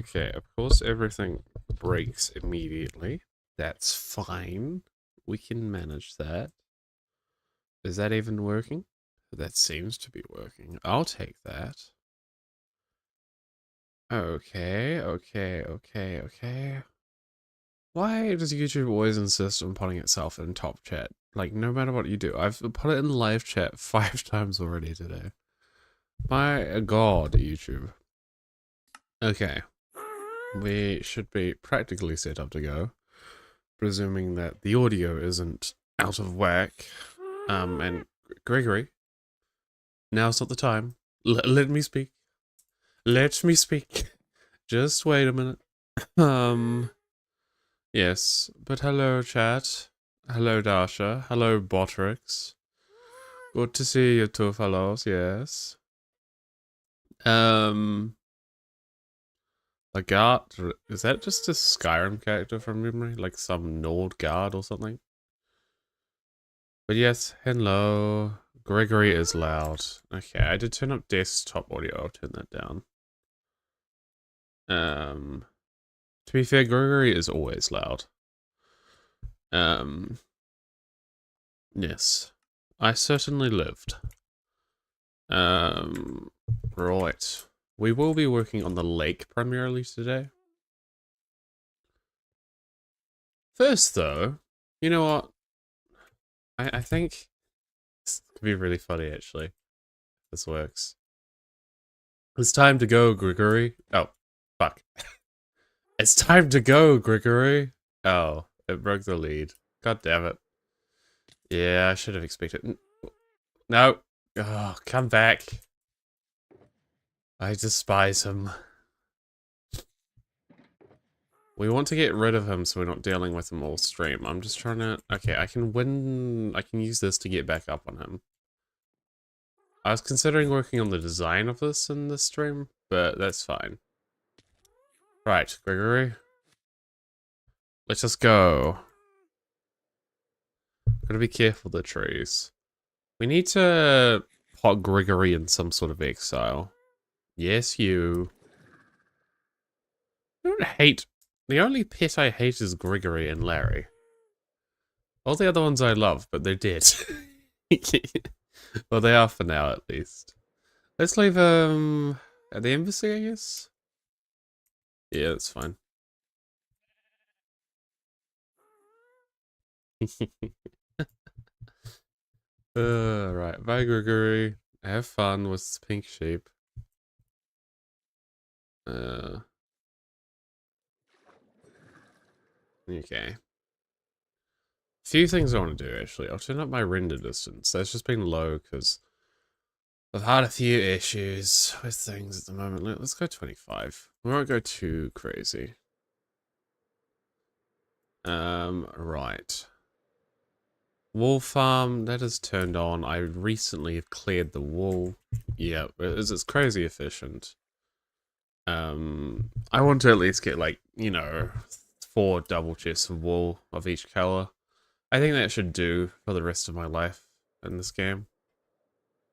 Okay, of course everything breaks immediately. That's fine. We can manage that. Is that even working? That seems to be working. I'll take that. Okay. Why does YouTube always insist on putting itself in top chat? Like, no matter what you do. I've put it in live chat 5 times already today. My god, YouTube. Okay. We should be practically set up to go. Presuming that the audio isn't out of whack. And Gregory, now's not the time. Let me speak. Let me speak. Just wait a minute. Yes, but hello, chat. Hello, Dasha. Hello, Botrix. Good to see you two fellows, yes. A guard? Is that just a Skyrim character from memory? Like some Nord guard or something? But yes, hello. Gregory is loud. Okay, I did turn up desktop audio. I'll turn that down. To be fair, Gregory is always loud. Yes. I certainly lived. Right. We will be working on the lake primarily today. First, though, you know what? I think this could be really funny, actually. If this works. It's time to go, Gregory. Oh, fuck. It's time to go, Gregory. Oh, it broke the lead. God damn it. Yeah, I should have expected. No. Oh, come back. I despise him. We want to get rid of him so we're not dealing with him all stream. I'm just trying to... Okay, I can win... I can use this to get back up on him. I was considering working on the design of this in this stream, but that's fine. Right, Gregory. Let's just go. Gotta be careful of the trees. We need to pot Gregory in some sort of exile. Yes, you. I don't hate... The only pet I hate is Gregory and Larry. All the other ones I love, but they're dead. Well, they are for now, at least. Let's leave, at the embassy, I guess? Yeah, that's fine. Right. Bye, Gregory. Have fun with pink sheep. Okay. Few things I want to do, actually. I'll turn up my render distance. That's just been low, because I've had a few issues with things at the moment. Let's go 25. We won't go too crazy. Right. Wool farm, that is turned on. I recently have cleared the wool. Yeah, it's crazy efficient. I want to at least get, like, you know, 4 double chests of wool of each color. I think that should do for the rest of my life in this game.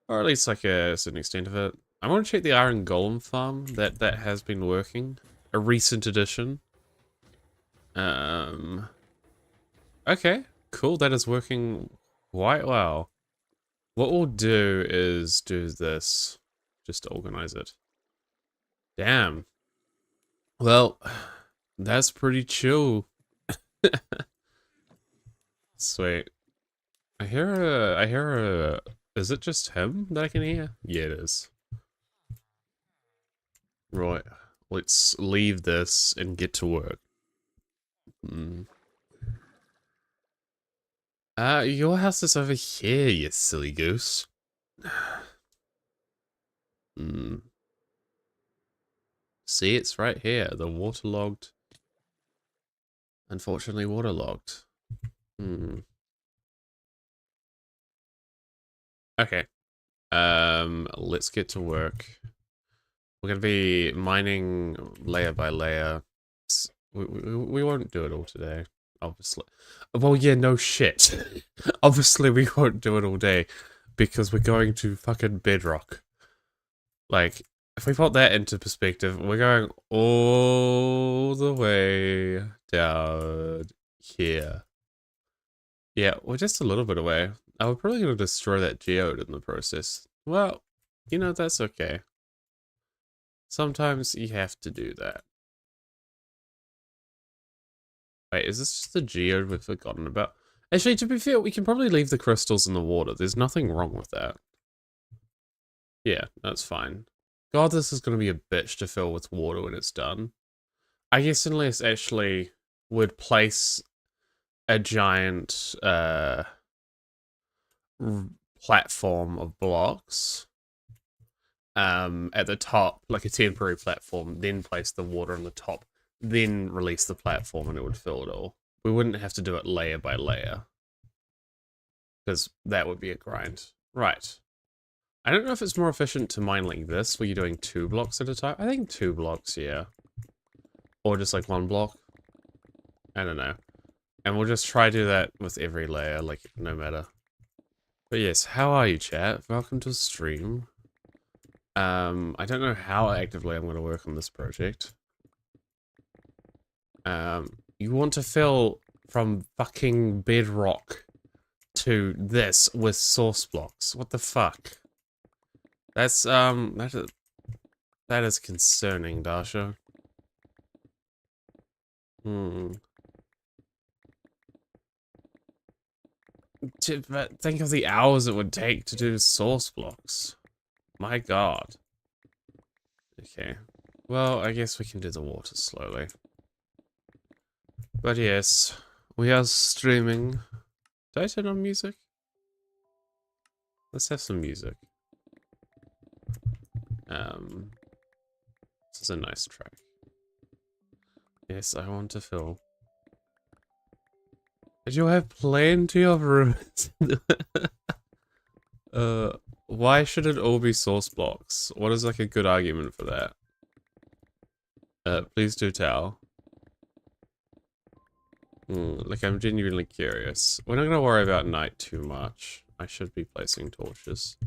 Or at least like a certain extent of it. I want to check the Iron Golem farm. That has been working. A recent addition. Okay, cool. That is working quite well. What we'll do is do this. Just to organize it. Damn. Well, that's pretty chill. Sweet. I hear a, is it just him that I can hear? Yeah, it is. Right, let's leave this and get to work. Your house is over here, you silly goose. See, it's right here, the waterlogged. Unfortunately waterlogged. Okay. Let's get to work. We're gonna be mining layer by layer. We won't do it all today, obviously. Well, yeah, no shit. Obviously, we won't do it all day because we're going to fucking bedrock. Like, if we put that into perspective, we're going all the way down here. Yeah, we're just a little bit away. We're probably going to destroy that geode in the process. Well, you know, that's okay. Sometimes you have to do that. Wait, is this just the geode we've forgotten about? Actually, to be fair, we can probably leave the crystals in the water. There's nothing wrong with that. Yeah, that's fine. God, this is going to be a bitch to fill with water when it's done. I guess unless actually would place a giant platform of blocks at the top, like a temporary platform, then place the water on the top, then release the platform and it would fill it all. We wouldn't have to do it layer by layer, because that would be a grind. Right. I don't know if it's more efficient to mine like this, where you're doing 2 blocks at a time. I think 2 blocks, yeah. Or just like 1 block. I don't know. And we'll just try to do that with every layer, like, no matter. But yes, how are you, chat? Welcome to the stream. I don't know how actively I'm going to work on this project. You want to fill from fucking bedrock to this with source blocks. What the fuck? That's, that is concerning, Dasha. But think of the hours it would take to do source blocks. My god. Okay. Well, I guess we can do the water slowly. But yes, we are streaming. Did I turn on music? Let's have some music. This is a nice track. Yes, I want to fill. Did you have plenty of rooms? Why should it all be source blocks? What is like a good argument for that? Please do tell. Like, I'm genuinely curious. We're not gonna worry about night too much. I should be placing torches.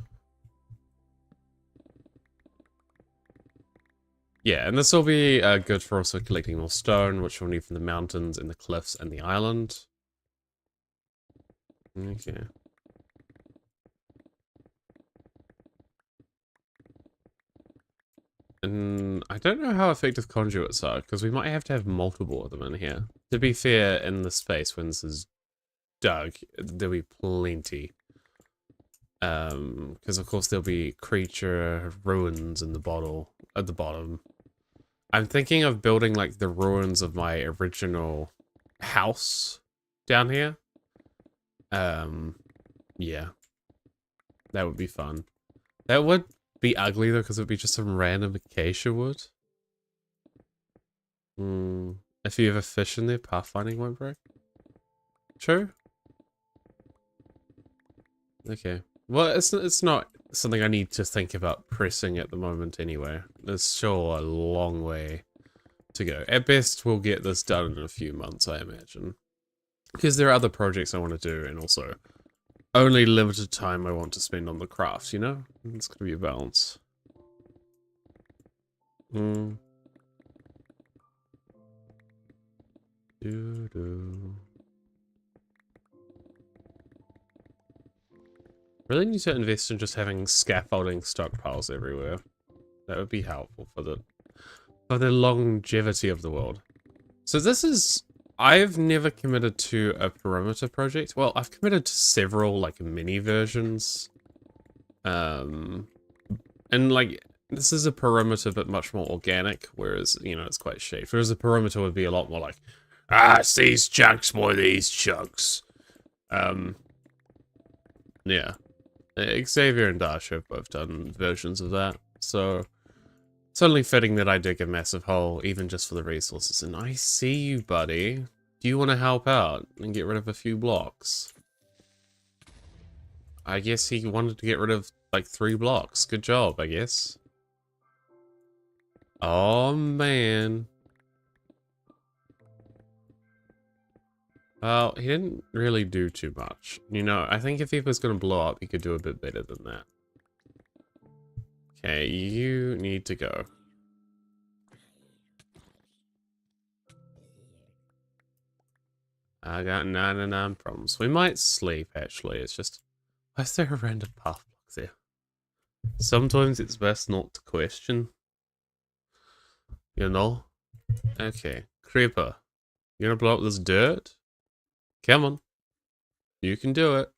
Yeah, and this will be good for also collecting more stone, which we'll need from the mountains and the cliffs and the island. Okay. And I don't know how effective conduits are, because we might have to have multiple of them in here. To be fair, in the space when this is dug, there'll be plenty. Because of course there'll be creature ruins in the bottle at the bottom. I'm thinking of building like the ruins of my original house down here. Yeah. That would be fun. That would be ugly though, because it would be just some random acacia wood. If you have a fish in there, pathfinding won't break. True. Okay. Well, it's not something I need to think about pressing at the moment anyway. There's sure a long way to go. At best, we'll get this done in a few months, I imagine. Because there are other projects I want to do, and also only limited time I want to spend on the craft, you know? It's gonna be a balance. Really need to invest in just having scaffolding stockpiles everywhere. That would be helpful for the longevity of the world. So this is... I've never committed to a perimeter project. Well, I've committed to several, like, mini versions. And, like, this is a perimeter but much more organic, whereas, you know, it's quite shaped. Whereas a perimeter would be a lot more like, it's these chunks, more these chunks. Yeah. Xavier and Dash have both done versions of that, so it's only fitting that I dig a massive hole, even just for the resources. And I see you, buddy. Do you want to help out and get rid of a few blocks? I guess he wanted to get rid of, like, 3 blocks. Good job, I guess. Oh, man. Well, he didn't really do too much. You know, I think if he was going to blow up, he could do a bit better than that. Okay, you need to go. I got 99 problems. We might sleep, actually. It's just... Why is there a random path block there? Sometimes it's best not to question. You know? Okay. Creeper. You gonna blow up this dirt? Come on. You can do it.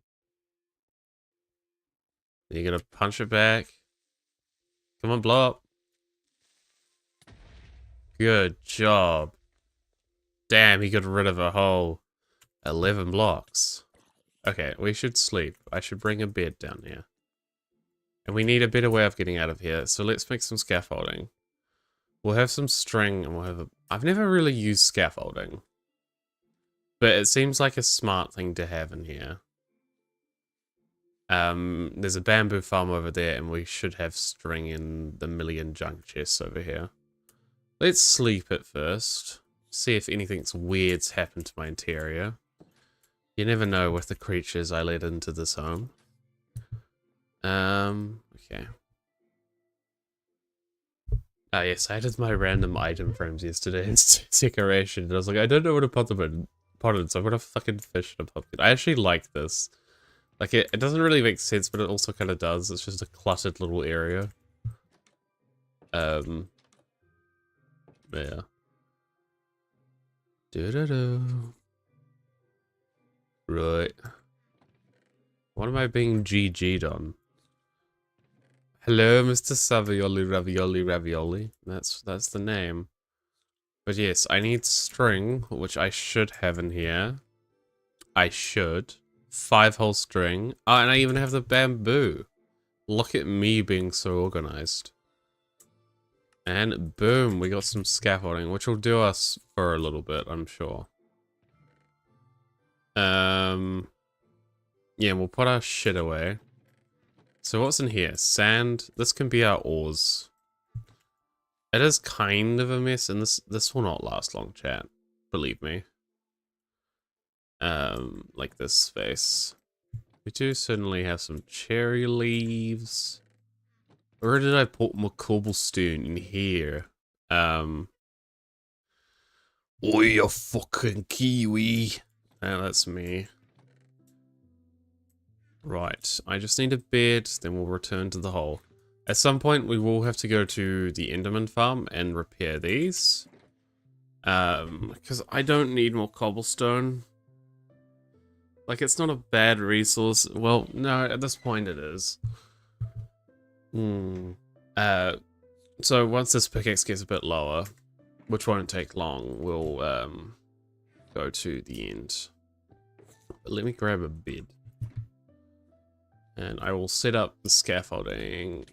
You're gonna punch it back. Come on, blow up. Good job. Damn, he got rid of a whole 11 blocks. Okay, we should sleep. I should bring a bed down here. And we need a better way of getting out of here, so let's make some scaffolding. We'll have some string, and we'll have a... I've never really used scaffolding. But it seems like a smart thing to have in here. There's a bamboo farm over there, and we should have string in the million junk chests over here. Let's sleep at first. See if anything's weird's happened to my interior. You never know with the creatures I let into this home. Okay. Ah, yes, I did my random item frames yesterday in decoration, and I was like, I don't know what to put them in, so I'm gonna fucking fish in a pumpkin. I actually like this. Like, it doesn't really make sense, but it also kind of does. It's just a cluttered little area. Yeah. Do-do-do. Right. What am I being GG'd on? Hello, Mr. Savioli Ravioli Ravioli. That's the name. But yes, I need string, which I should have in here. I should. 5-hole string. Oh, and I even have the bamboo. Look at me being so organized. And boom, we got some scaffolding, which will do us for a little bit, I'm sure. Yeah, we'll put our shit away. So what's in here? Sand. This can be our ores. It is kind of a mess, and this will not last long, chat. Believe me. Like this space. We do certainly have some cherry leaves. Where did I put my cobblestone? In here. Oh, you fucking kiwi. Oh, that's me. Right, I just need a bed, then we'll return to the hole. At some point, we will have to go to the Enderman farm and repair these. Because I don't need more cobblestone. Like, it's not a bad resource. Well, no, at this point it is. So once this pickaxe gets a bit lower, which won't take long, we'll, go to the end. But let me grab a bed. And I will set up the scaffolding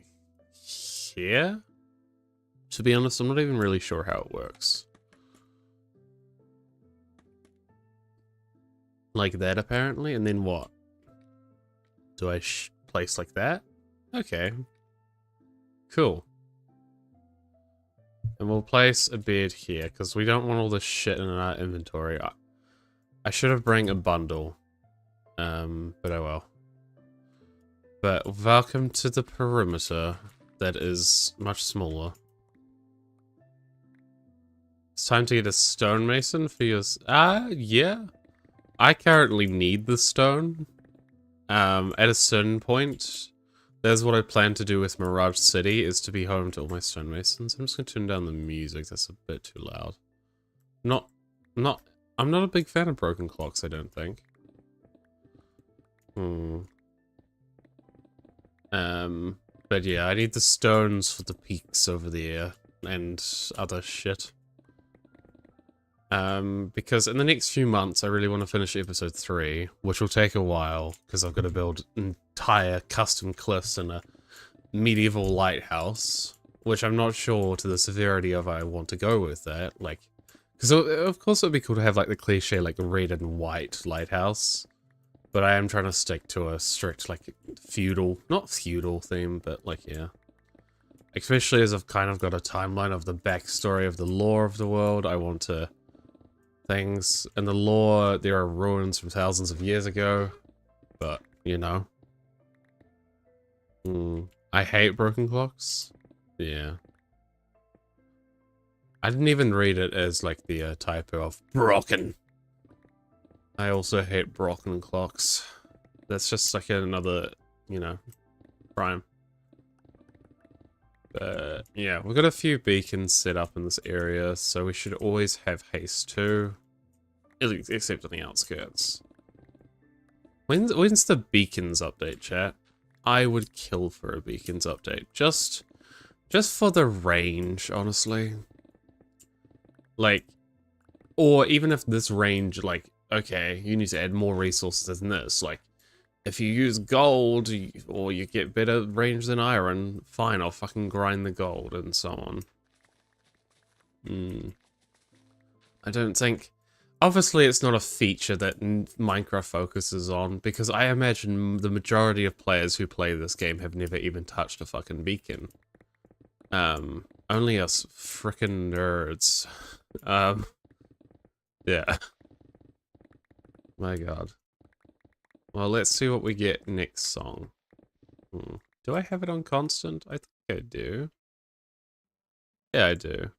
here. To be honest, I'm not even really sure how it works. Like that, apparently, and then what? Do I place like that? Okay. Cool. And we'll place a bed here, because we don't want all this shit in our inventory. I should have bring a bundle. But oh well. But welcome to the perimeter that is much smaller. It's time to get a stonemason for your... yeah. I currently need the stone. At a certain point, there's what I plan to do with Mirage City, is to be home to all my stonemasons. I'm just gonna turn down the music, that's a bit too loud. I'm not a big fan of broken clocks, I don't think. But yeah, I need the stones for the peaks over there and other shit. Because in the next few months, I really want to finish episode 3, which will take a while, because I've got to build entire custom cliffs and a medieval lighthouse, which I'm not sure to the severity of I want to go with that, like, because of course it would be cool to have, like, the cliche, like, red and white lighthouse, but I am trying to stick to a strict, like, feudal, not feudal theme, but, like, yeah. Especially as I've kind of got a timeline of the backstory of the lore of the world, I want to... things. In the lore, there are ruins from thousands of years ago, but, you know. I hate broken clocks. Yeah. I didn't even read it as like the typo of broken. I also hate broken clocks. That's just like another, you know, crime. But yeah, we've got a few beacons set up in this area, so we should always have haste too. Except on the outskirts. When's the beacons update, chat? I would kill for a beacons update. Just for the range, honestly. Like, or even if this range, like, okay, you need to add more resources than this. Like, if you use gold, or you get better range than iron, fine, I'll fucking grind the gold, and so on. I don't think... Obviously, it's not a feature that Minecraft focuses on, because I imagine the majority of players who play this game have never even touched a fucking beacon. Only us frickin' nerds. Yeah. My god. Well, let's see what we get next song. Do I have it on constant? I think I do. Yeah, I do.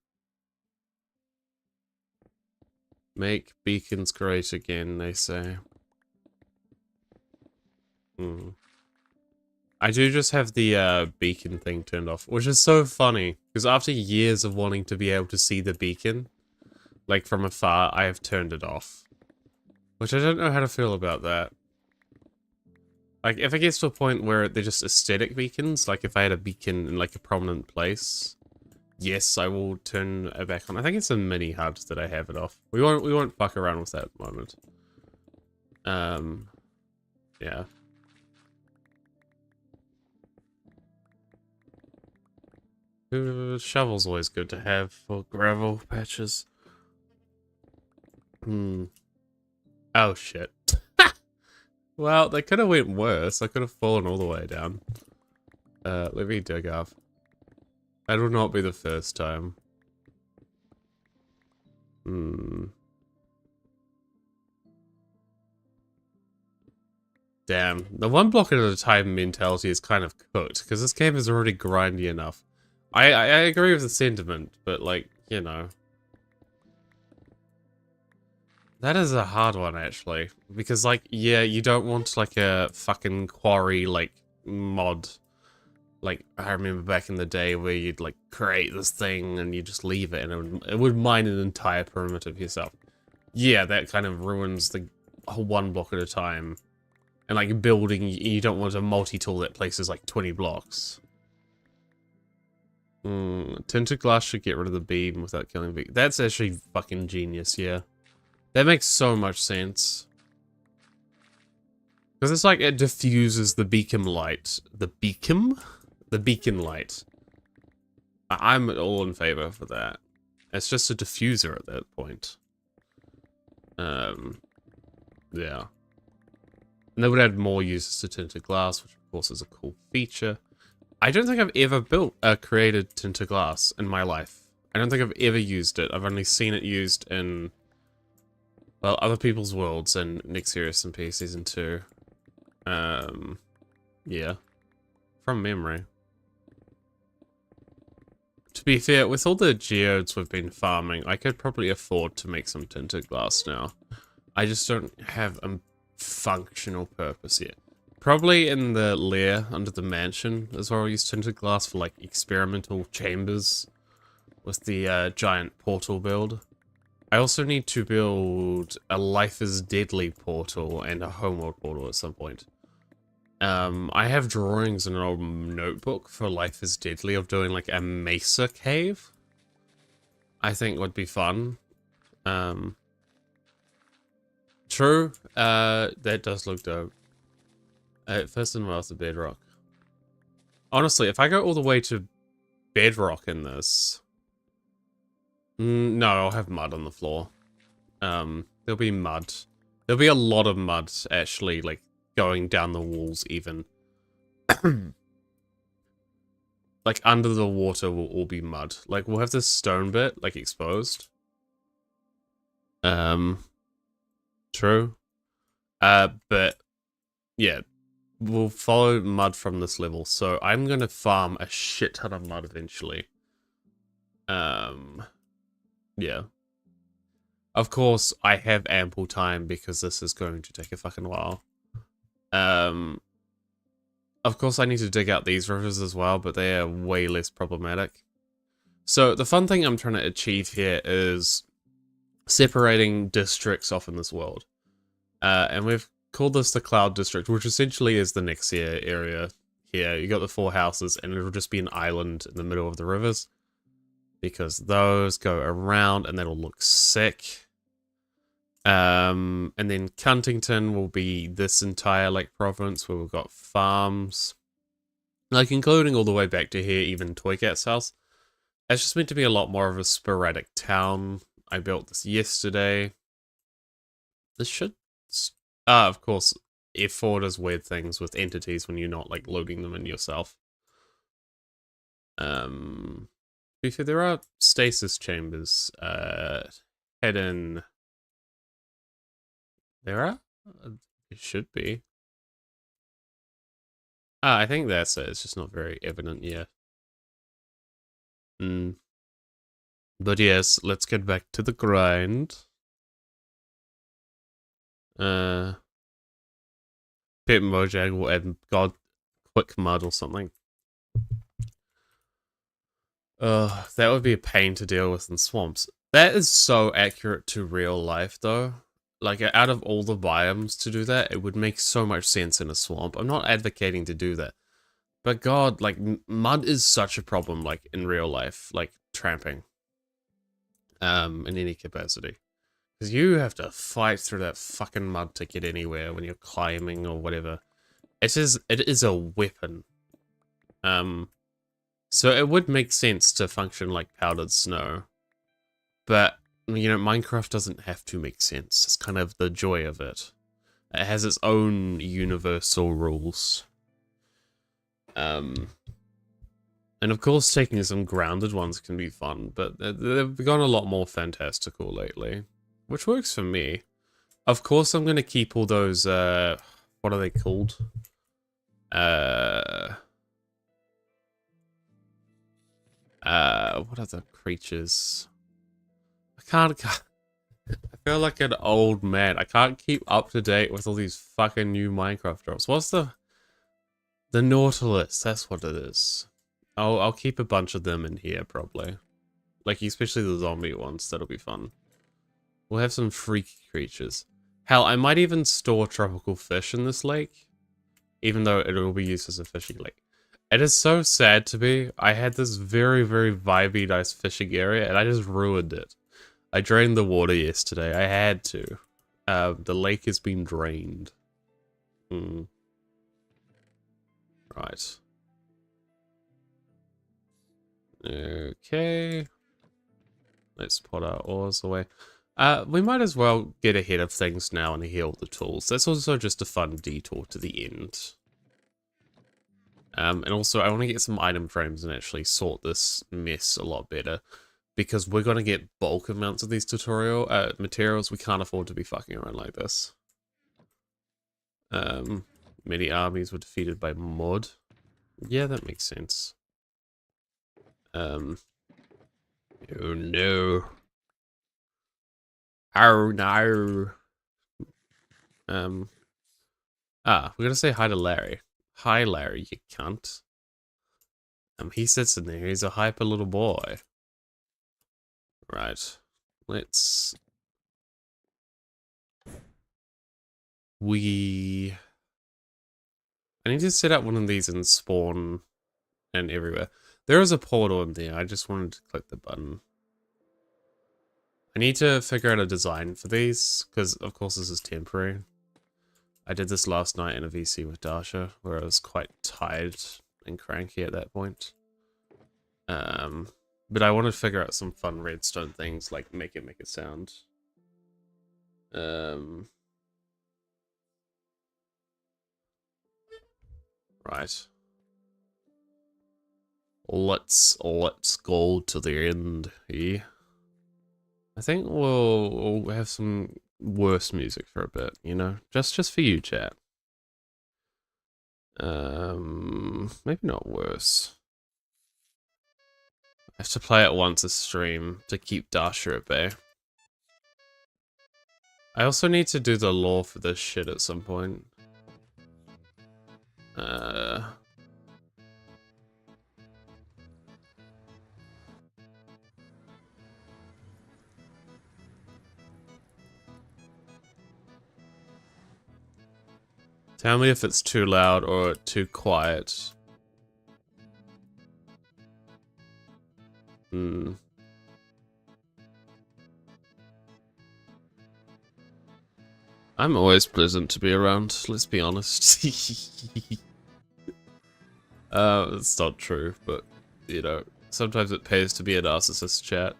Make beacons great again, they say. I do just have the beacon thing turned off, which is so funny, because after years of wanting to be able to see the beacon, like from afar, I have turned it off. Which I don't know how to feel about that. Like, if it gets to a point where they're just aesthetic beacons, like if I had a beacon in like a prominent place, yes, I will turn it back on. I think it's a mini HUD that I have it off. We won't fuck around with that at the moment. Yeah. Shovel's always good to have for gravel patches. Oh shit. Well, they could have went worse. I could have fallen all the way down. Let me dig up. That will not be the first time. Damn. The one block at a time mentality is kind of cooked, because this game is already grindy enough. I agree with the sentiment, but like, you know. That is a hard one, actually. Because, like, yeah, you don't want, like, a fucking quarry, like, mod. Like, I remember back in the day where you'd, like, create this thing and you just leave it and it would mine an entire perimeter of yourself. Yeah, that kind of ruins the whole one block at a time. And, like, building, you don't want a multi-tool that places, like, 20 blocks. Tinted glass should get rid of the beam without killing the beam. That's actually fucking genius, yeah. That makes so much sense. Because it's like it diffuses the beacon light. The beacon? The beacon light. I'm all in favor for that. It's just a diffuser at that point. Yeah. And they would add more uses to tinted glass, which of course is a cool feature. I don't think I've ever created tinted glass in my life. I don't think I've ever used it. I've only seen it used in, well, other people's worlds and Nick Serious MP Season 2. Yeah. From memory. To be fair, with all the geodes we've been farming, I could probably afford to make some tinted glass now. I just don't have a functional purpose yet. Probably in the lair under the mansion is where I'll use tinted glass for like experimental chambers with the giant portal build. I also need to build a Life is Deadly portal and a Homeworld portal at some point. I have drawings in an old notebook for Life is Deadly of doing like a mesa cave. I think would be fun. True, that does look dope. First and last, the bedrock. Honestly, if I go all the way to bedrock in this... no, I'll have mud on the floor. There'll be mud. There'll be a lot of mud, actually, like, going down the walls, even. Like, under the water will all be mud. Like, we'll have this stone bit, like, exposed. True. But, yeah. we'll follow mud from this level. So I'm gonna farm a shit ton of mud eventually. Yeah. Of course, I have ample time because this is going to take a fucking while. Of course, I need to dig out these rivers as well, but they are way less problematic. So the fun thing I'm trying to achieve here is separating districts off in this world. And we've called this the Cloud District, which essentially is the Nexia area here. You got the 4 houses, and it'll just be an island in the middle of the rivers. Because those go around, and that'll look sick. And then Cuntington will be this entire Lake Province, where we've got farms. Like, including all the way back to here, even Toycat's house. It's just meant to be a lot more of a sporadic town. I built this yesterday. This should... of course, F4 does weird things with entities when you're not, like, loading them in yourself. There are stasis chambers. Hidden... There are? It should be. I think that's it. It's just not very evident yet. But yes, let's get back to the grind. Pip Mojang will add God Quick Mud or something. That would be a pain to deal with in swamps. That is so accurate to real life, though. Like, out of all the biomes to do that, it would make so much sense in a swamp. I'm not advocating to do that. But God, like, mud is such a problem, like, in real life. Like, tramping. In any capacity. Because you have to fight through that fucking mud to get anywhere when you're climbing or whatever. It is a weapon. So it would make sense to function like powdered snow. But, you know, Minecraft doesn't have to make sense. It's kind of the joy of it. It has its own universal rules. And of course, taking some grounded ones can be fun, but they've gone a lot more fantastical lately. Which works for me. Of course, I'm going to keep all those, what are they called? What are the creatures? I feel like an old man. I can't keep up to date with all these fucking new Minecraft drops. What's the Nautilus? That's what it is. I'll keep a bunch of them in here, probably. Like, especially the zombie ones. That'll be fun. We'll have some freaky creatures. Hell, I might even store tropical fish in this lake. Even though it will be used as a fishing lake. It is so sad to me. I had this very, very vibey, nice fishing area, and I just ruined it. I drained the water yesterday. I had to. The lake has been drained. Right. Okay. Let's put our ores away. We might as well get ahead of things now and heal the tools. That's also just a fun detour to the end. And also, I want to get some item frames and actually sort this mess a lot better. Because we're going to get bulk amounts of these tutorial materials. We can't afford to be fucking around like this. Many armies were defeated by mud. Yeah, that makes sense. Oh no. Oh no. We're gonna say hi to Larry. Hi Larry, you cunt. He sits in there, he's a hyper little boy. Right. Let's... I need to set up one of these and spawn and everywhere. There is a portal in there, I just wanted to click the button. I need to figure out a design for these, because of course this is temporary. I did this last night in a VC with Dasha, where I was quite tired and cranky at that point. But I want to figure out some fun redstone things, like make it sound. Right. Let's go to the end here. I think we'll have some worse music for a bit, you know? Just for you, chat. Maybe not worse. I have to play it once a stream to keep Dasher at bay. I also need to do the lore for this shit at some point. Tell me if it's too loud or too quiet. I'm always pleasant to be around, let's be honest. It's not true, but, you know, sometimes it pays to be a narcissist, chat.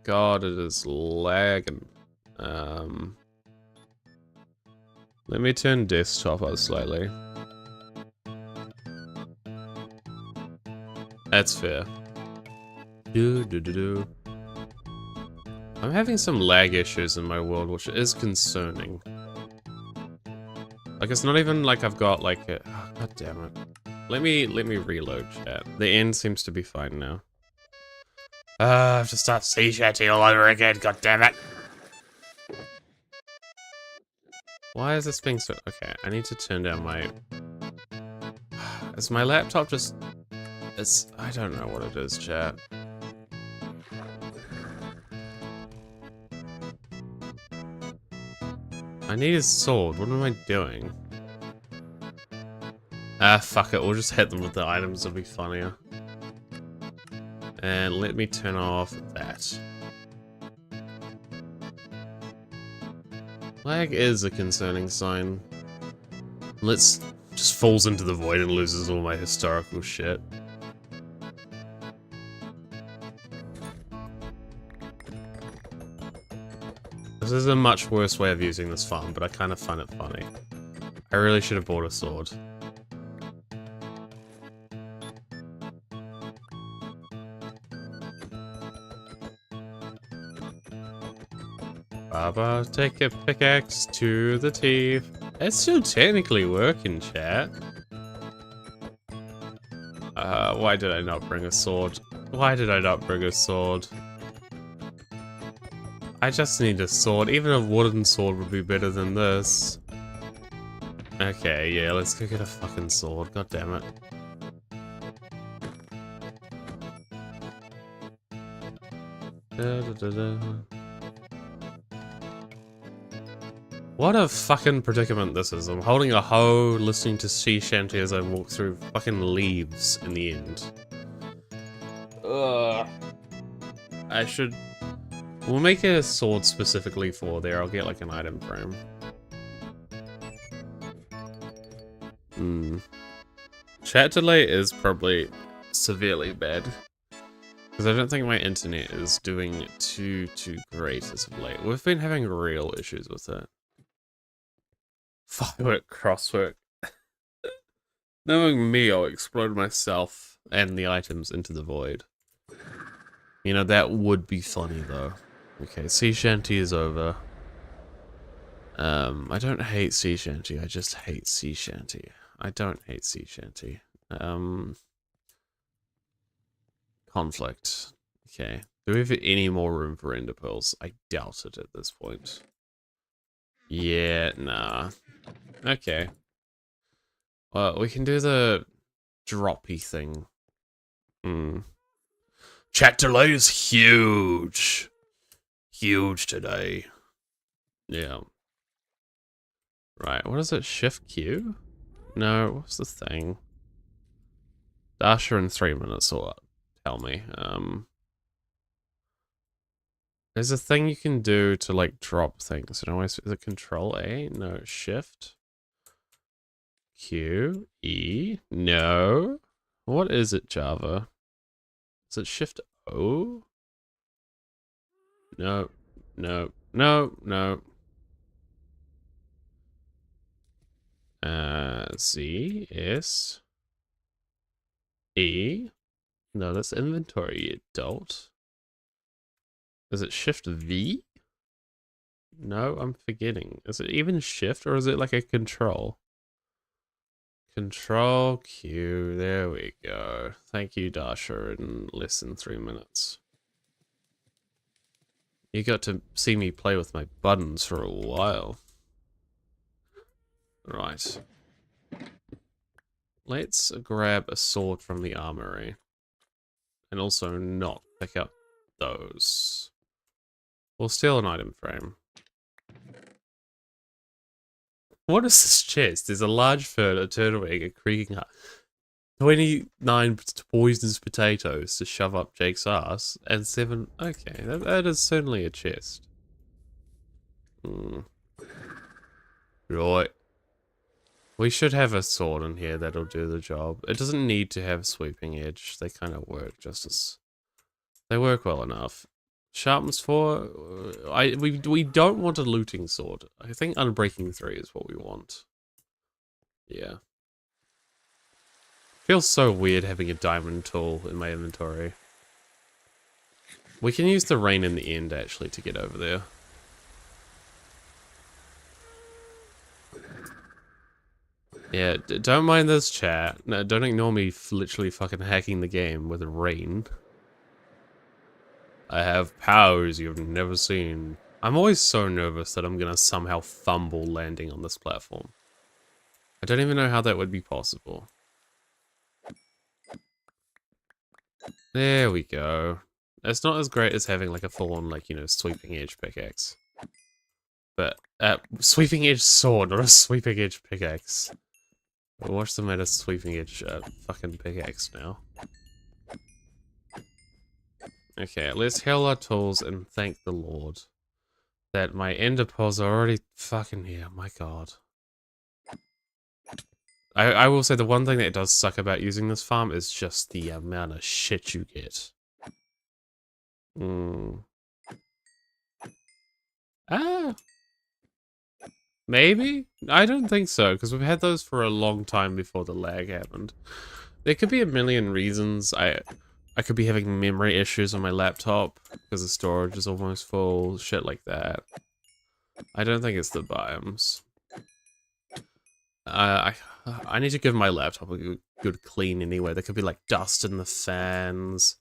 God, it is lagging. Let me turn desktop up slightly. That's fair. I'm having some lag issues in my world, which is concerning. Like, it's not even like I've got like a... Oh, God damn it. Let me reload chat. The end seems to be fine now. I have to start sea chatting all over again, god damn it. Why is this being so... Okay, I need to turn down my... Is my laptop just... It's... I don't know what it is, chat. I need his sword. What am I doing? Ah, fuck it. We'll just hit them with the items. It'll be funnier. And let me turn off that. Lag is a concerning sign. Let's just falls into the void and loses all my historical shit. This is a much worse way of using this farm, but I kind of find it funny. I really should have bought a sword. Baba, take a pickaxe to the teeth. It's still technically working, chat. Why did I not bring a sword? Why did I not bring a sword? I just need a sword. Even a wooden sword would be better than this. Okay, yeah, let's go get a fucking sword. God damn it. What a fucking predicament this is. I'm holding a hoe, listening to sea shanty as I walk through fucking leaves in the end. Ugh. I should... We'll make a sword specifically for there. I'll get like an item frame. Chat delay is probably severely bad. Because I don't think my internet is doing too great as of late. We've been having real issues with it. Firework crosswork. Knowing me, I'll explode myself and the items into the void. You know, that would be funny though. Okay, sea shanty is over. I don't hate sea shanty, I just hate sea shanty. I don't hate sea shanty. Conflict. Okay. Do we have any more room for ender pearls? I doubt it at this point. Yeah, nah. Okay. Well, we can do the droppy thing. Chat delay is huge. Huge today. Yeah. Right, what is it? Shift Q? No, what's the thing? Dasher in 3 minutes, or tell me. There's a thing you can do to like drop things. Is it Control A? No, Shift. Q, E, no. What is it, Java? Is it Shift O? No, no, no, no. Z, S, E. No, that's inventory, you adult. Is it Shift V? No, I'm forgetting. Is it even shift or is it like a control? Control Q. There we go. Thank you, Dasha, in less than 3 minutes. You got to see me play with my buttons for a while. Right. Let's grab a sword from the armory. And also not pick up those. We'll steal an item frame. What is this chest? There's a large fern, a turtle egg, a creaking hut, 29 poisonous potatoes to shove up Jake's ass, and 7... Okay, that is certainly a chest. Right. We should have a sword in here that'll do the job. It doesn't need to have sweeping edge. They kind of work just as... They work well enough. Sharpness 4... we don't want a looting sword. I think Unbreaking 3 is what we want. Yeah. Feels so weird having a diamond tool in my inventory. We can use the rain in the end, actually, to get over there. Yeah, don't mind this chat. No, don't ignore me literally fucking hacking the game with rain. I have powers you've never seen. I'm always so nervous that I'm gonna somehow fumble landing on this platform. I don't even know how that would be possible. There we go. It's not as great as having like a full-on, like, you know, sweeping edge pickaxe. But, sweeping edge sword, not a sweeping edge pickaxe. What's the matter sweeping edge fucking pickaxe now? Okay, let's heal our tools and thank the Lord that my ender pearls are already fucking here. My god. I will say the one thing that does suck about using this farm is just the amount of shit you get. Ah. Maybe? I don't think so, because we've had those for a long time before the lag happened. There could be a million reasons. I could be having memory issues on my laptop because the storage is almost full, shit like that. I don't think it's the biomes. I need to give my laptop a good clean anyway. There could be like dust in the fans.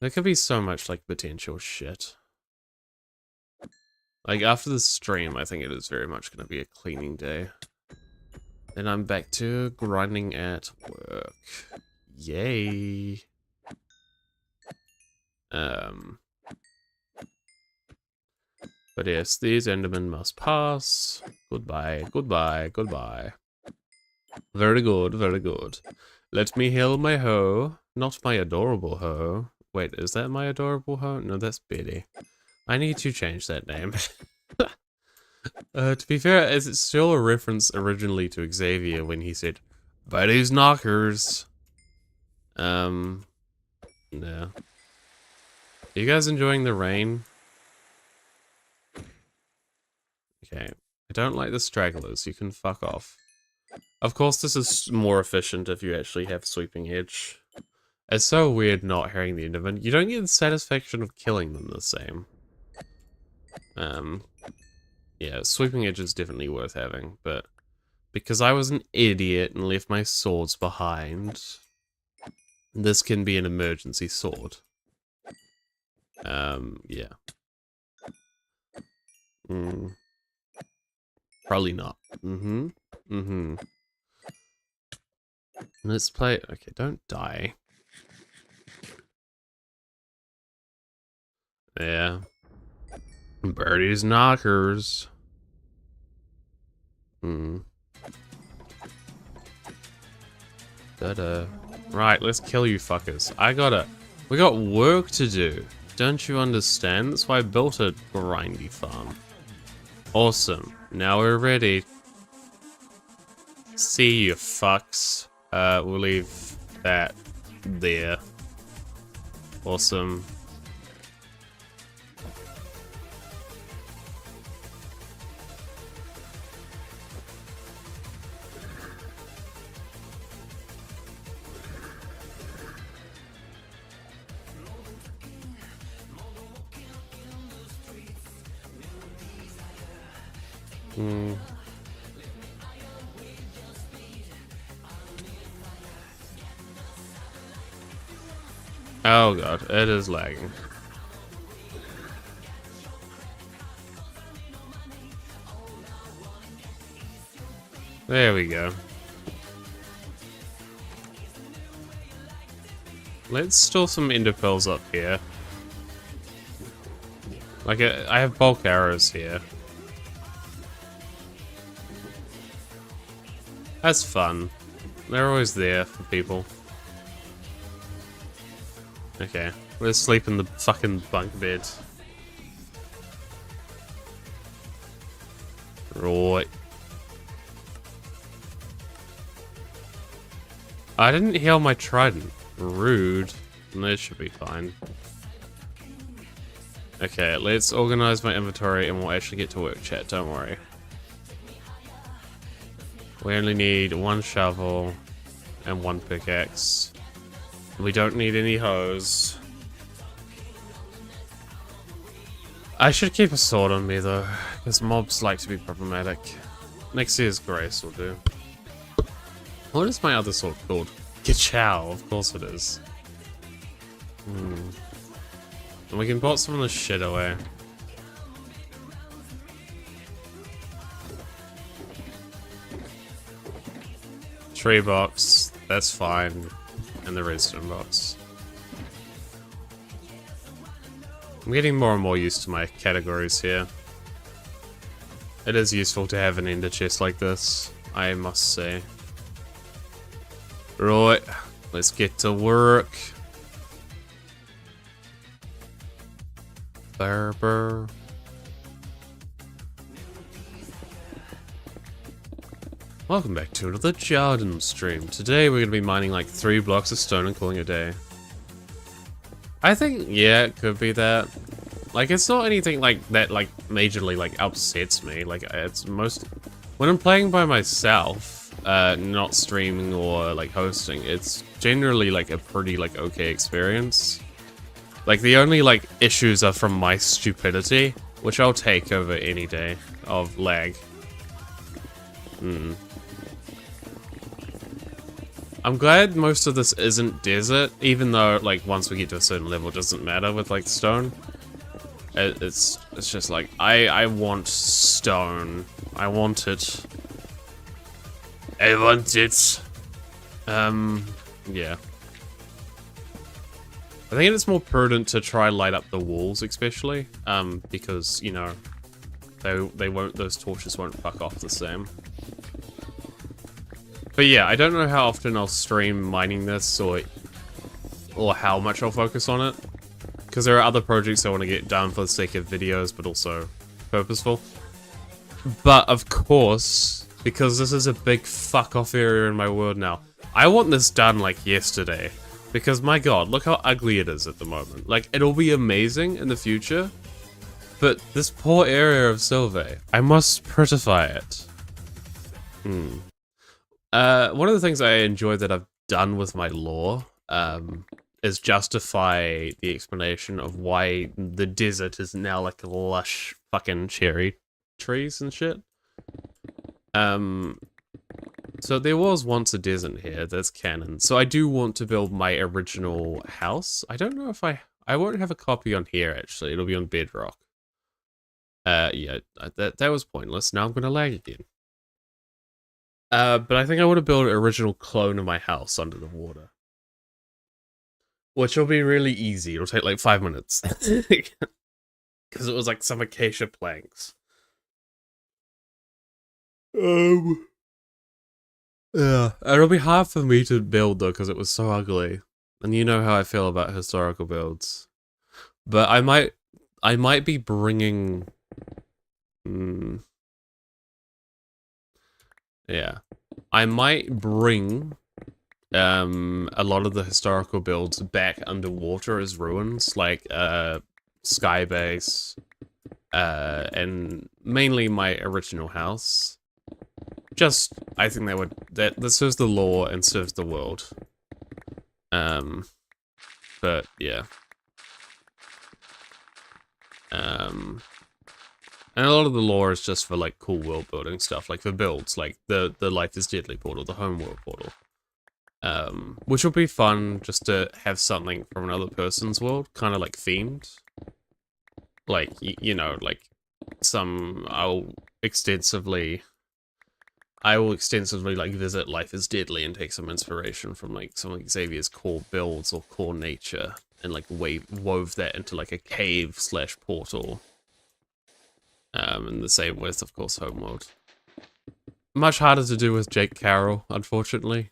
There could be so much like potential shit. Like after the stream, I think it is very much going to be a cleaning day. Then I'm back to grinding at work. Yay. But yes, these Endermen must pass. Goodbye, goodbye, goodbye. Very good, very good. Let me heal my hoe. Not my adorable hoe. Wait, is that my adorable hoe? No, that's Betty. I need to change that name. To be fair, it's still a reference originally to Xavier when he said, Betty's knockers. No. Are you guys enjoying the rain? Okay. I don't like the stragglers. You can fuck off. Of course, this is more efficient if you actually have sweeping edge. It's so weird not hearing the Enderman. You don't get the satisfaction of killing them the same. Yeah, sweeping edge is definitely worth having, but because I was an idiot and left my swords behind, this can be an emergency sword. Yeah. Probably not. Let's play. Okay, don't die. Yeah. Birdie's knockers. Da-da. Right, let's kill you fuckers. We got work to do. Don't you understand? That's why I built a grindy farm. Awesome. Now we're ready. See you fucks. We'll leave that there. Awesome. Mm. Oh god, it is lagging. There we go. Let's store some ender pearls up here. Like, I have bulk arrows here. That's fun. They're always there for people. Okay, let's sleep in the fucking bunk bed. Right. I didn't heal my trident. Rude. That should be fine. Okay, let's organize my inventory and we'll actually get to work, chat. Don't worry. We only need one shovel and one pickaxe. We don't need any hose. I should keep a sword on me though, because mobs like to be problematic. Next year's Grace will do. What is my other sword called? Kachow, of course it is. And we can put some of this shit away. Tree box, that's fine. And the redstone box. I'm getting more and more used to my categories here. It is useful to have an ender chest like this, I must say. Right, let's get to work. Burr. Welcome back to another Jardon stream. Today we're going to be mining like 3 blocks of stone and calling it a day. I think, yeah, it could be that. Like, it's not anything like that, like, majorly, like, upsets me. Like, it's most... When I'm playing by myself, not streaming or, like, hosting, it's generally, like, a pretty, like, okay experience. Like, the only, like, issues are from my stupidity, which I'll take over any day of lag. I'm glad most of this isn't desert, even though, like, once we get to a certain level, it doesn't matter with, like, stone. It's just like, I want stone. I want it. I want it. Yeah. I think it's more prudent to try light up the walls, especially, because, you know, those torches won't fuck off the same. But yeah, I don't know how often I'll stream mining this or how much I'll focus on it. Because there are other projects I want to get done for the sake of videos, but also purposeful. But of course, because this is a big fuck off area in my world now, I want this done like yesterday. Because my god, look how ugly it is at the moment. Like, it'll be amazing in the future. But this poor area of Silvae, I must prettify it. One of the things I enjoy that I've done with my lore is justify the explanation of why the desert is now like lush fucking cherry trees and shit. So there was once a desert here, that's canon. So I do want to build my original house. I don't know if I won't have a copy on here actually, it'll be on Bedrock. Yeah, that was pointless, now I'm gonna lag again. But I think I want to build an original clone of my house under the water. Which will be really easy. It'll take like 5 minutes. Because it was like some acacia planks. Yeah. It'll be hard for me to build though, because it was so ugly. And you know how I feel about historical builds. But I might be bringing... Yeah. I might bring a lot of the historical builds back underwater as ruins, like Skybase, and mainly my original house. Just, I think that serves the lore and serves the world. But yeah. And a lot of the lore is just for like cool world building stuff, like for builds, like the Life is Deadly portal, the Homeworld portal. Which will be fun just to have something from another person's world, kind of like themed. Like, you know, like I will extensively like visit Life is Deadly and take some inspiration from like some of Xavier's core builds or core nature and like wove that into like a cave / portal. And the same with, of course, Homeworld. Much harder to do with Jake Carroll, unfortunately.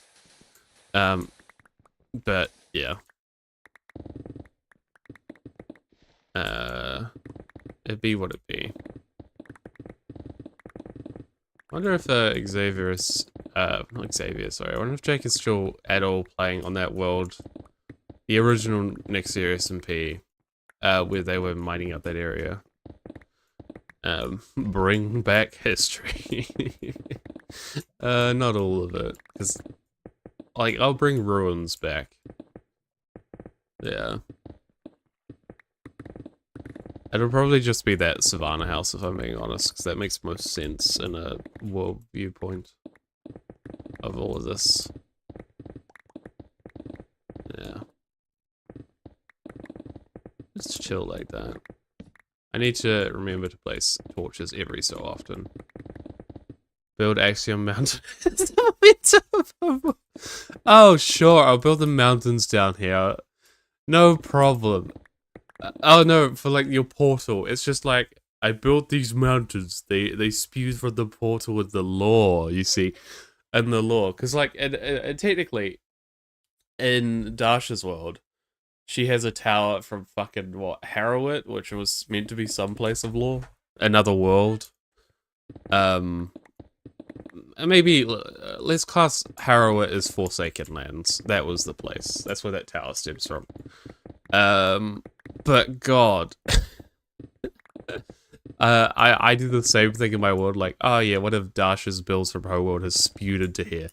But yeah. It'd be what it'd be. I wonder if Xavier is, not Xavier, sorry. I wonder if Jake is still at all playing on that world, the original next year SMP, where they were mining up that area. Bring back history. Not all of it, because, like, I'll bring ruins back. Yeah. It'll probably just be that Savannah house, if I'm being honest, because that makes most sense in a world viewpoint of all of this. Yeah. Just chill like that. I need to remember to place torches every so often. Build Axiom Mountain. Oh, sure, I'll build the mountains down here. No problem. Oh no, for like your portal, it's just like, I built these mountains. They spew from the portal with the lore, you see. And the lore. Because like, technically, in Dasha's world, she has a tower from fucking, what, Harrowit, which was meant to be some place of lore. Another world. Maybe, let's class Harrowit as Forsaken Lands. That was the place. That's where that tower stems from. But God. I do the same thing in my world, like, oh yeah, one of Dasha's builds from her world has spewed into here.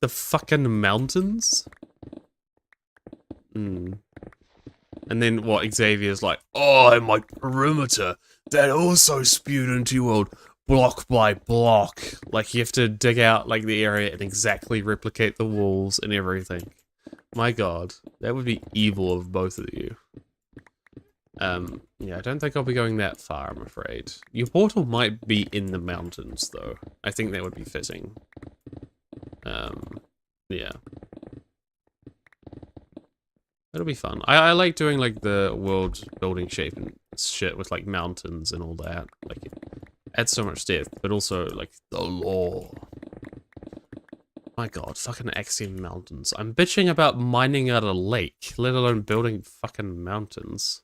The fucking mountains? And then what, Xavier's like, oh, and my perimeter, that also spewed into your world, block by block. Like, you have to dig out, like, the area and exactly replicate the walls and everything. My God, that would be evil of both of you. Yeah, I don't think I'll be going that far, I'm afraid. Your portal might be in the mountains, though. I think that would be fitting. Yeah. It'll be fun. I like doing, like, the world building shape and shit with, like, mountains and all that. Like, it adds so much depth, but also, like, the lore. My God, fucking Axiom Mountains. I'm bitching about mining out a lake, let alone building fucking mountains.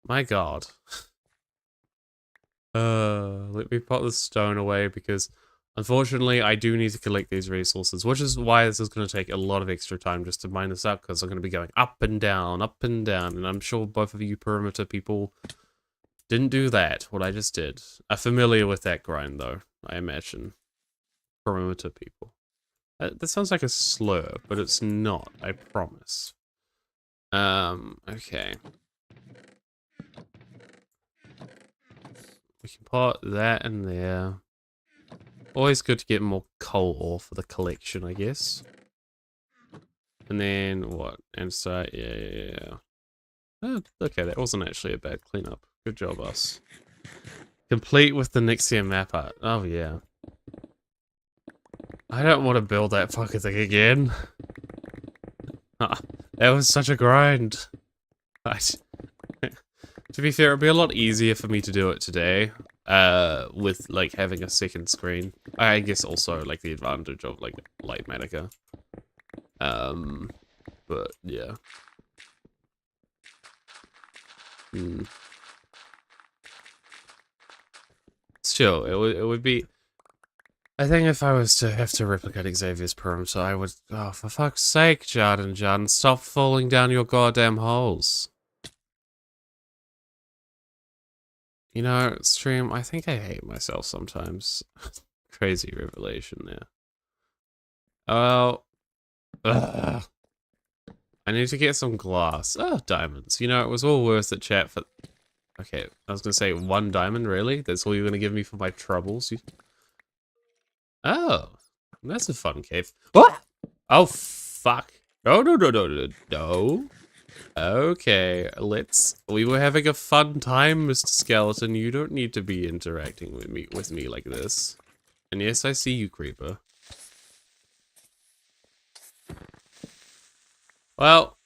My God. Let me put the stone away because unfortunately I do need to collect these resources, which is why this is going to take a lot of extra time just to mine this up, because I'm going to be going up and down, and I'm sure both of you perimeter people didn't do that, what I just did. Are familiar with that grind though, I imagine. Perimeter people. That sounds like a slur, but it's not, I promise. Okay. We can put that in there. Always good to get more coal ore for the collection, I guess. And then what? Inside, yeah. Oh, okay, that wasn't actually a bad cleanup. Good job, us. Complete with the Nixium map art. Oh, yeah. I don't want to build that fucking thing again. That was such a grind. To be fair, it'd be a lot easier for me to do it today, with, like, having a second screen. I guess also, like, the advantage of, like, Light Manica. But, yeah. Still, it would be... I think if I was to have to replicate Xavier's perimeter, I would... Oh, for fuck's sake, Jardon, stop falling down your goddamn holes. You know, stream, I think I hate myself sometimes. Crazy revelation there. Oh. Ugh. I need to get some glass. Oh, diamonds. You know, it was all worth it, chat, for... Okay, I was gonna say 1 diamond, really? That's all you're gonna give me for my troubles? Oh, that's a fun cave. What? Oh, fuck. No, no, no, no, no, no. Okay, we were having a fun time, Mr. Skeleton. You don't need to be interacting with me like this. And yes, I see you, Creeper. Well,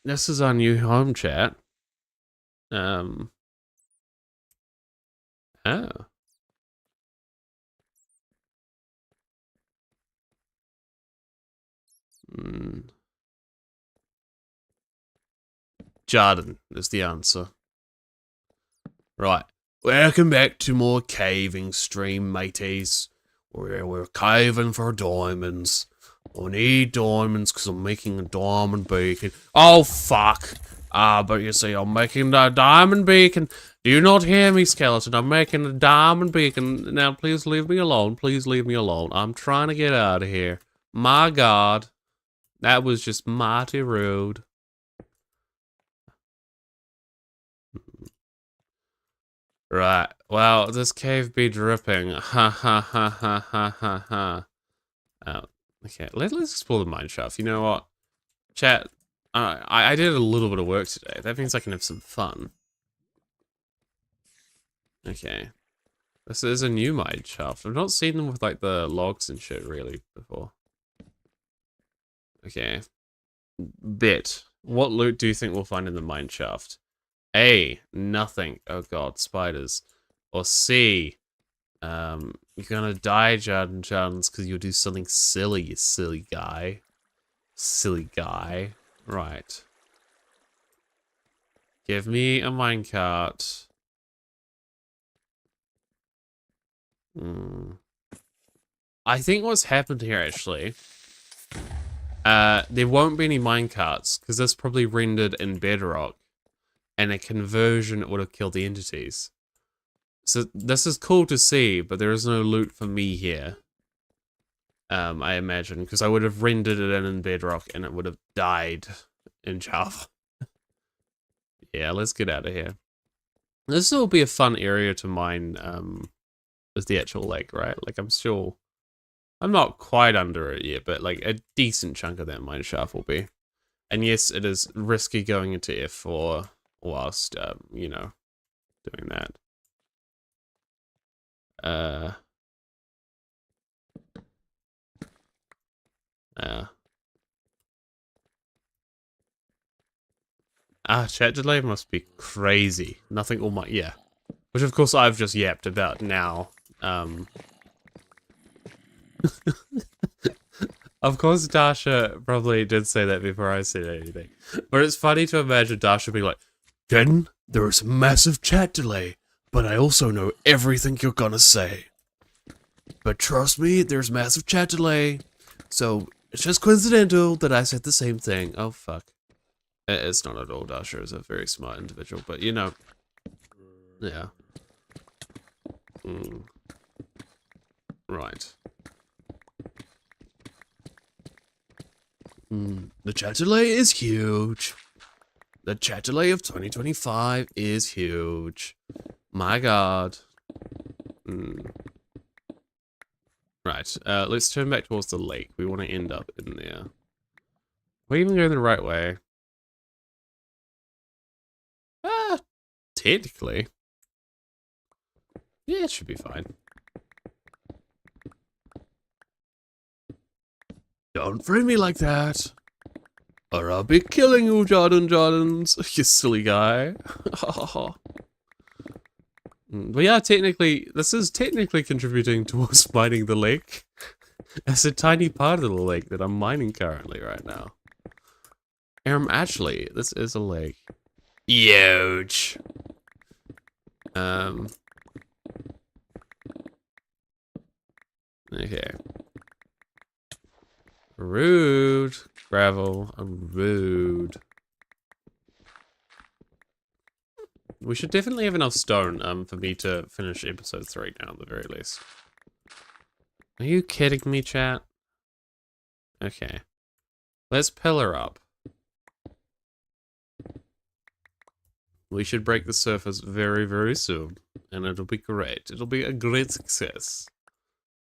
this is our new home, chat. Oh. Mm. Jardon is the answer. Right. Welcome back to more caving stream, mateys. We're caving for diamonds. I need diamonds because I'm making a diamond beacon. Oh, fuck. But you see, I'm making a diamond beacon. Do you not hear me, skeleton? I'm making a diamond beacon. Now, please leave me alone. Please leave me alone. I'm trying to get out of here. My God. That was just mighty rude. Right. Well, this cave be dripping. Ha ha ha ha ha ha ha. Oh, okay. Let's explore the mine shaft. You know what? Chat, I did a little bit of work today. That means I can have some fun. Okay. This is a new mine shaft. I've not seen them with like the logs and shit really before. Okay. Bit. What loot do you think we'll find in the mine shaft? A. Nothing. Oh god, spiders. Or C. You're gonna die, Jardons, because you'll do something silly, you silly guy. Silly guy. Right. Give me a minecart. I think what's happened here, actually, there won't be any minecarts, because this probably rendered in Bedrock, and a conversion would have killed the entities. So this is cool to see, but there is no loot for me here. I imagine, because I would have rendered it in Bedrock, and it would have died in Java. Yeah, let's get out of here. This will be a fun area to mine, is the actual lake, right? Like, I'm not quite under it yet, but like a decent chunk of that mine shaft will be. And yes, it is risky going into F4 whilst, you know, doing that. Chat delay must be crazy. Nothing all my, yeah. Which of course I've just yapped about now. Of course Dasha probably did say that before I said anything. But it's funny to imagine Dasha being like, Jardon, there's massive chat delay, but I also know everything you're gonna say. But trust me, there's massive chat delay, so it's just coincidental that I said the same thing. Oh, fuck. It's not at all. Dasha is a very smart individual, but you know, yeah. Right. The chat delay is huge. The chat delay of 2025 is huge. My God. Right. Let's turn back towards the lake. We want to end up in there. We're even going the right way. Technically. Yeah, it should be fine. Don't frame me like that, or I'll be killing you, Jardons, you silly guy. But yeah, technically, this is technically contributing towards mining the lake. It's a tiny part of the lake that I'm mining currently right now. Actually, this is a lake. Huge. Okay. Rude. Gravel. Rude. We should definitely have enough stone, for me to finish episode 3 now, at the very least. Are you kidding me, chat? Okay. Let's pillar up. We should break the surface very, very soon. And it'll be great. It'll be a great success.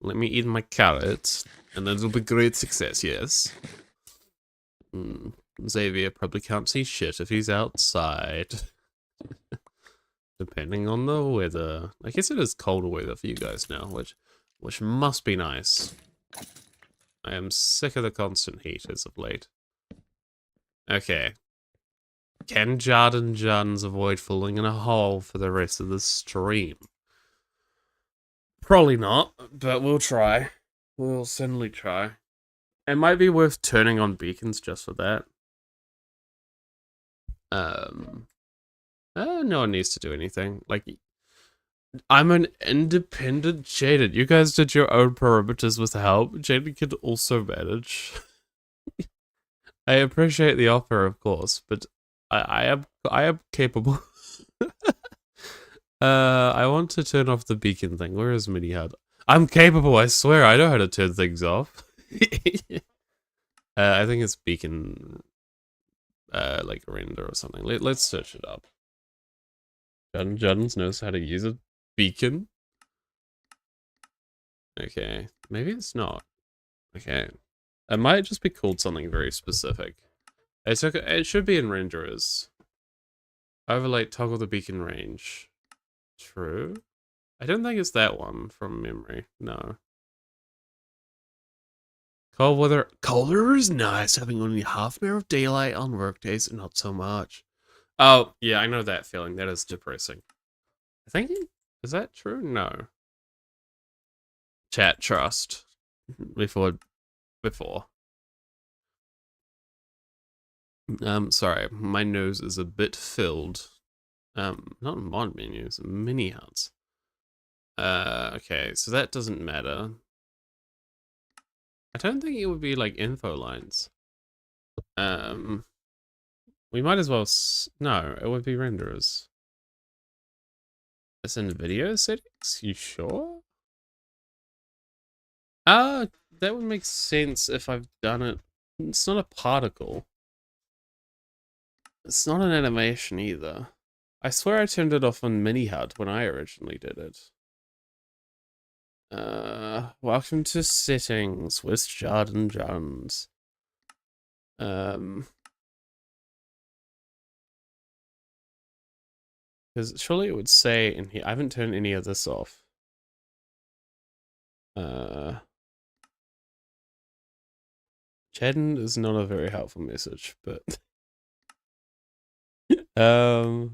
Let me eat my carrots. And it'll be great success, yes. Xavier probably can't see shit if he's outside. Depending on the weather. I guess it is colder weather for you guys now, which must be nice. I am sick of the constant heat as of late. Okay. Can Jardon Juns avoid falling in a hole for the rest of the stream? Probably not, but we'll try. We'll certainly try. It might be worth turning on beacons just for that. No one needs to do anything. Like, I'm an independent Jaded. You guys did your own perimeters with help. Jaded could also manage. I appreciate the offer, of course, but I am capable. I want to turn off the beacon thing. Where is Mini Hut? I'm capable, I swear. I know how to turn things off. I think it's beacon, like render or something. Let's search it up. Jardon knows how to use a beacon. Okay, maybe it's not. Okay, it might just be called something very specific. It should be in renderers. Overlay toggle the beacon range. True. I don't think it's that one from memory. No. Cold weather. Colder is nice, having only half an hour of daylight on workdays and not so much. Oh, yeah, I know that feeling. That is depressing. I think, is that true? No. Chat trust. Before. Sorry, my nose is a bit filled. Not mod menus, mini huts. Okay, so that doesn't matter. I don't think it would be like info lines. We might as well, no, it would be renderers. It's in video settings, you sure? That would make sense if I've done it. It's not a particle. It's not an animation either. I swear I turned it off on Mini HUD when I originally did it. Welcome to settings with Jardon Jones. Because surely it would say in here, I haven't turned any of this off. Jardon is not a very helpful message, but no,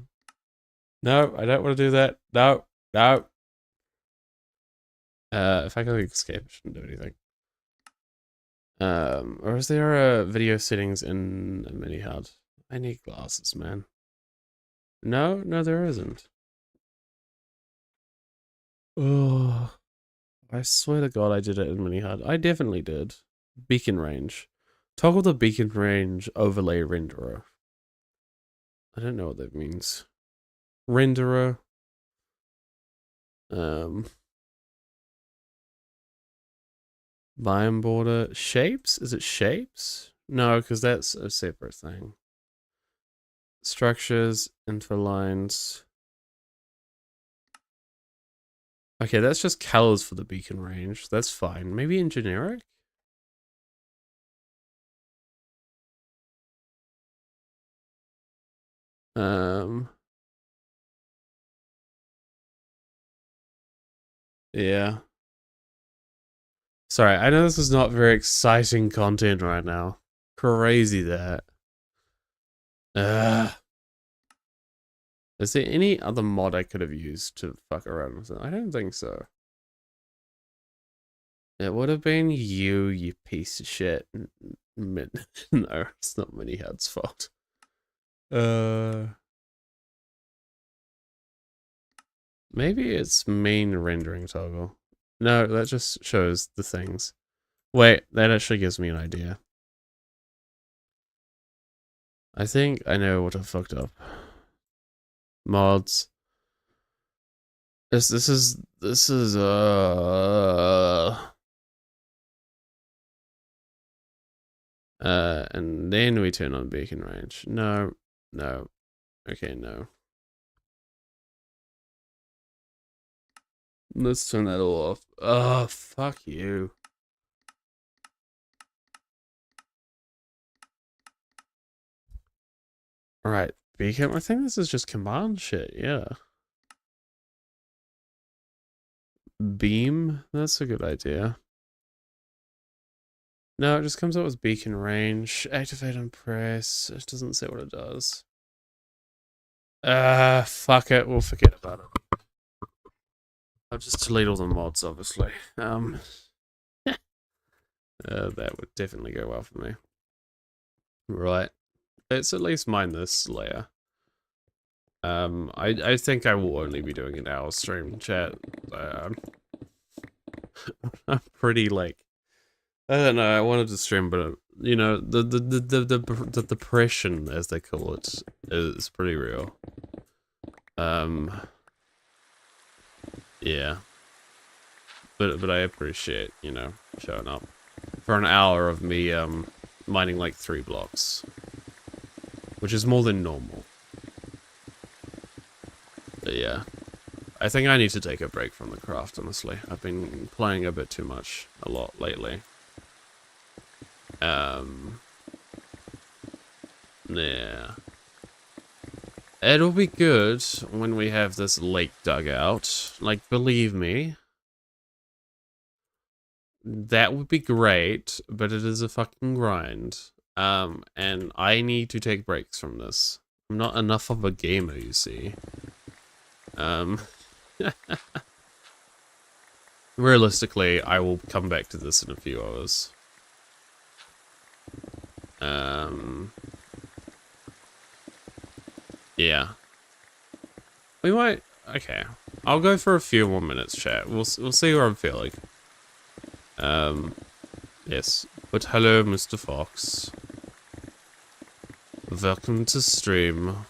I don't want to do that. No. If I can escape, I shouldn't do anything. Or is there video settings in Mini HUD? I need glasses, man. No, there isn't. Oh, I swear to God, I did it in Mini HUD. I definitely did. Beacon range. Toggle the beacon range overlay renderer. I don't know what that means. Renderer. Biome border. Shapes? Is it shapes? No, because that's a separate thing. Structures, info lines. Okay, that's just colors for the beacon range. That's fine. Maybe in generic? Yeah. Sorry, I know this is not very exciting content right now. Crazy that. Is there any other mod I could have used to fuck around with it? I don't think so. It would have been you piece of shit. No, it's not Mini HUD's fault. Maybe it's main rendering toggle. No, that just shows the things. Wait, that actually gives me an idea. I think I know what I fucked up. Mods. This is and then we turn on beacon range. No. Okay, no. Let's turn that all off. Oh, fuck you. Alright, beacon. I think this is just command shit, yeah. Beam? That's a good idea. No, it just comes up with beacon range. Activate and press. It doesn't say what it does. Fuck it. We'll forget about it. I'll just delete all the mods, obviously. That would definitely go well for me. Right. Let's at least mine this layer. I think I will only be doing an hour stream chat. I'm pretty like, I don't know. I wanted to stream, but you know, the depression, as they call it, is pretty real. Yeah. But I appreciate, you know, showing up for an hour of me mining like 3 blocks, which is more than normal. But yeah, I think I need to take a break from the craft. Honestly, I've been playing a bit too much, a lot lately. Yeah. It'll be good when we have this lake dug out. Like, believe me. That would be great, but it is a fucking grind. And I need to take breaks from this. I'm not enough of a gamer, you see. Realistically, I will come back to this in a few hours. Yeah. We might... Okay. I'll go for a few more minutes, chat. We'll see where I'm feeling. Yes. But hello, Mr. Fox. Welcome to stream.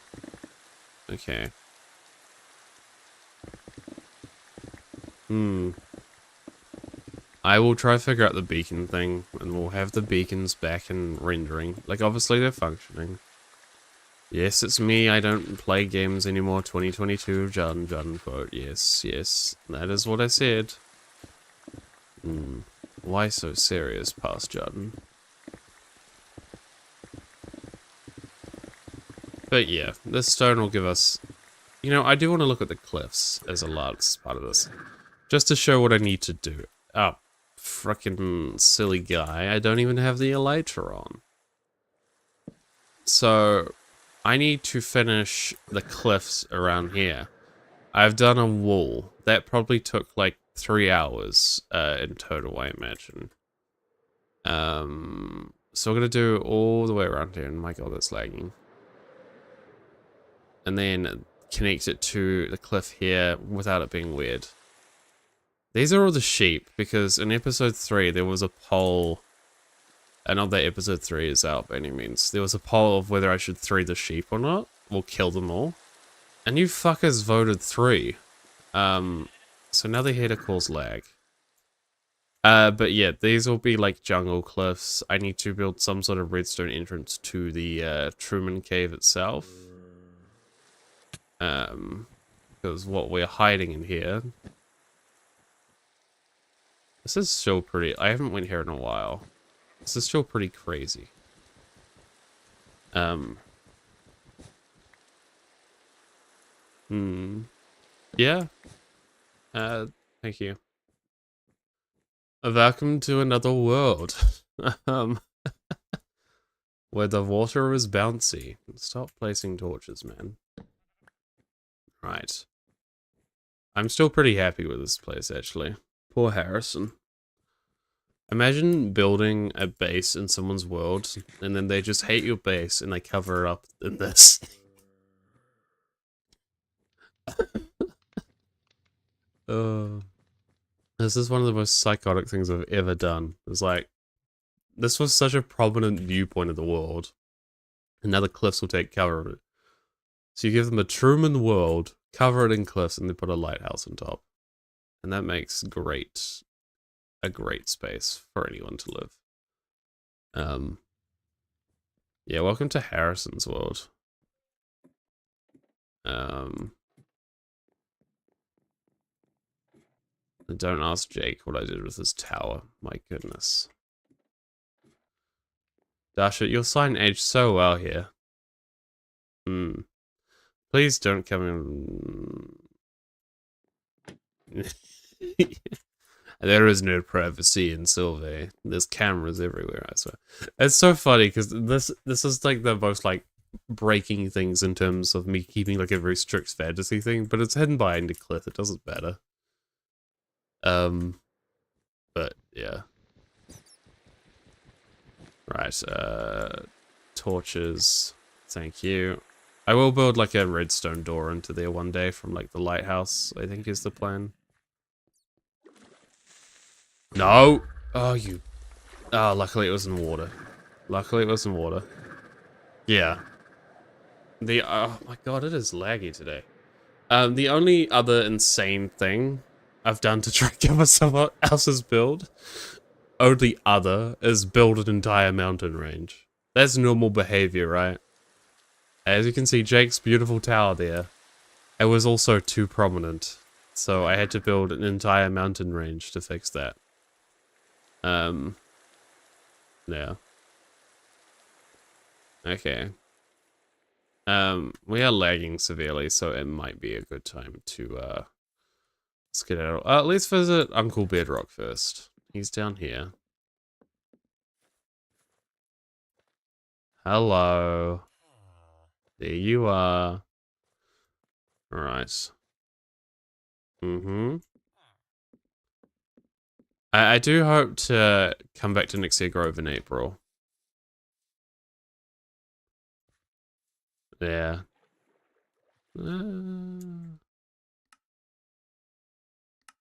Okay. I will try to figure out the beacon thing, and we'll have the beacons back in rendering. Like, obviously they're functioning. Yes, it's me, I don't play games anymore, 2022, Jardon quote. Yes, yes, that is what I said. Why so serious, past Jardon? But yeah, this stone will give us... You know, I do want to look at the cliffs as a large part of this. Just to show what I need to do. Oh, frickin' silly guy, I don't even have the elytra on. So, I need to finish the cliffs around here. I've done a wall. That probably took like 3 hours in total, I imagine. So we're gonna do all the way around here, and my god, that's lagging. And then connect it to the cliff here without it being weird. These are all the sheep, because in episode 3 there was a poll. Not that episode 3 is out by any means. There was a poll of whether I should free the sheep or not, or kill them all. And you fuckers voted 3. So now they're here to cause lag. But yeah, these will be like jungle cliffs. I need to build some sort of redstone entrance to the Truman Cave itself. Because what we're hiding in here... This is still pretty... I haven't went here in a while. This is still pretty crazy. Yeah. Thank you. Welcome to another world. Where the water is bouncy. Stop placing torches, man. Right. I'm still pretty happy with this place, actually. Poor Harrison. Imagine building a base in someone's world, and then they just hate your base, and they cover it up in this. This is one of the most psychotic things I've ever done. It's like, this was such a prominent viewpoint of the world, and now the cliffs will take cover of it. So you give them a Truman world, cover it in cliffs, and they put a lighthouse on top. And that makes a great space for anyone to live. Yeah, welcome to Harrison's world. Don't ask Jake what I did with his tower. My goodness. Dasha, your sign aged so well here. Hmm. Please don't come in. There is no privacy in Silvae. There's cameras everywhere, I swear. It's so funny because this is like the most like breaking things in terms of me keeping like a very strict fantasy thing, but it's hidden behind a cliff. It doesn't matter. But yeah. Right, torches. Thank you. I will build like a redstone door into there one day from like the lighthouse, I think is the plan. No! Oh, you... Oh, luckily it was in water. Luckily it was in water. Yeah. Oh my god, it is laggy today. The only other insane thing I've done to try and get myself else's build, only other, is build an entire mountain range. That's normal behavior, right? As you can see, Jake's beautiful tower there. It was also too prominent, so I had to build an entire mountain range to fix that. Yeah. Okay. We are lagging severely, so it might be a good time to, skedaddle. Let's visit Uncle Bedrock first. He's down here. Hello. There you are. Alright. Mm-hmm. I do hope to come back to Nixia Grove in April. Yeah.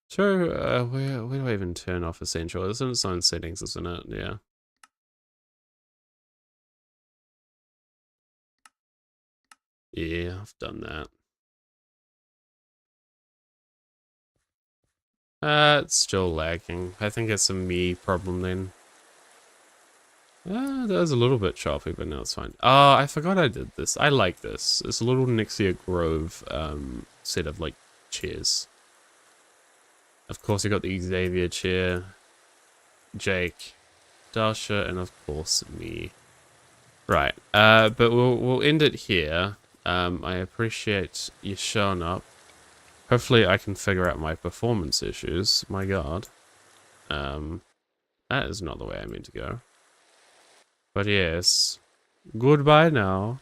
Sure, where do I even turn off essential? It's in its own settings, isn't it? Yeah. Yeah, I've done that. It's still lagging. I think it's a me problem then. That was a little bit choppy, but now it's fine. Oh, I forgot I did this. I like this. It's a little Nixia Grove set of like chairs. Of course, you got the Xavier chair, Jake, Dasha, and of course me. Right. But we'll end it here. I appreciate you showing up. Hopefully, I can figure out my performance issues. My God. That is not the way I meant to go. But yes. Goodbye now.